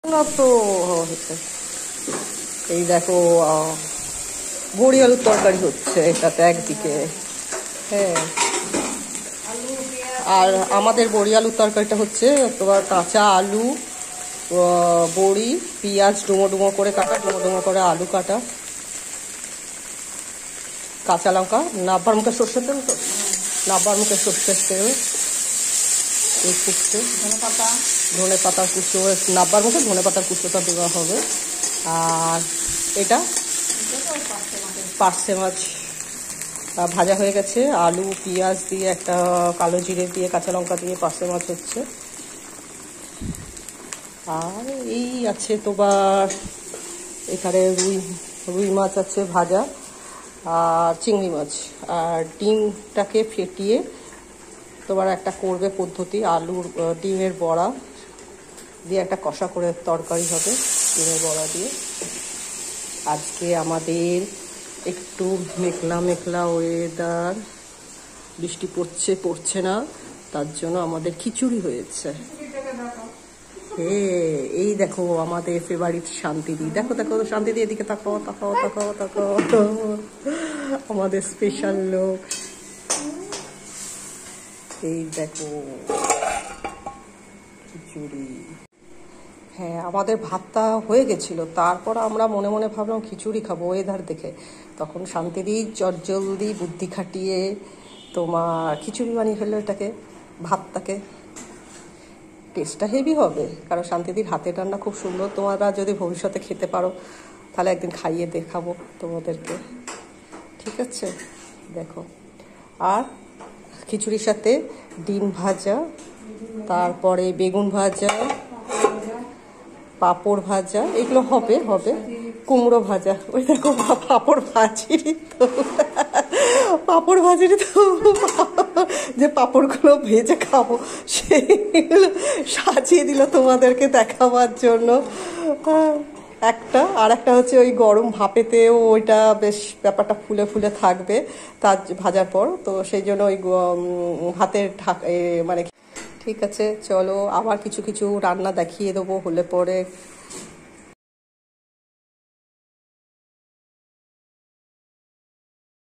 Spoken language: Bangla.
না তো এই দেখো বড়ি আলুর তরকারি হচ্ছে এটাতে একদিকে। হ্যাঁ, আর আমাদের বড়ি আলুর তরকারিটা হচ্ছে তোমার কাঁচা আলু, বড়ি, পেঁয়াজ ডুমো ডুমো করে কাটা, ডুমো ডুমো করে আলু কাটা, কাঁচা লঙ্কা, নাব্বার মুখে সর্ষের তেল, তো নাব্বার মুখে সর্ষের তেল, এই কুচো ধনে পাতার কুচো, নাব্বার মুখে ধনে পাতার কুচোটা দেওয়া হবে। আর এটা পার্সে মাছ ভাজা হয়ে গেছে, আলু পেঁয়াজ দিয়ে একটা কালো জিরে দিয়ে কাঁচা লঙ্কা দিয়ে পার্সে মাছ হচ্ছে। আর এই আছে তোমার এখানে রুই মাছ আছে ভাজা, আর চিংড়ি মাছ, আর ডিমটাকে ফেটিয়ে তোমার একটা করবে পদ্ধতি, আলুর ডিমের বড়া দিয়ে একটা কষা করে তরকারি হবে ডিমের বড়া দিয়ে। আজকে আমাদের একটু মেঘলা মেঘলা ওয়েদার, বৃষ্টি পড়ছে না, তার জন্য আমাদের খিচুড়ি হয়েছে। এই দেখো আমাদের ফেভারিট শান্তিদি, দেখো দেখো শান্তিদি, এদিকে তাকাও তাকাও তাকাও তাকাও, আমাদের স্পেশাল লোক। এই দেখো খিচুড়ি। হ্যাঁ, আমাদের ভাতটা হয়ে গেছিল, তারপর আমরা মনে মনে ভাবলাম খিচুড়ি খাবো ওয়েদার দেখে। তখন শান্তিদি চটজলদি বুদ্ধি খাটিয়ে তোমার খিচুড়ি বানিয়ে ফেললো এটাকে, ভাতটাকে। টেস্টটা হেভি হবে, কারণ শান্তিদির হাতের রান্না খুব সুন্দর। তোমরা যদি ভবিষ্যতে খেতে পারো তাহলে একদিন খাইয়ে দেখাবো তোমাদেরকে, ঠিক আছে? দেখো, আর খিচুড়ির সাথে ডিম ভাজা, তারপরে বেগুন ভাজা, পাঁপড় ভাজা, এগুলো হবে কুমড়ো ভাজা। ওই দেখো পাঁপড় ভাজিরই তো যে পাঁপড়গুলো ভেজে খাবো সেগুলো সাজিয়ে দিল তোমাদেরকে দেখাবার জন্য একটা। আর একটা হচ্ছে ওই গরম ভাপেতেও ওইটা বেশ ব্যাপারটা ফুলে ফুলে থাকবে তার ভাজার পর, তো সেই জন্য ওই ভাতের মানে। ঠিক আছে, চলো আবার কিছু কিছু রান্না দেখিয়ে দেবো হলে পরে।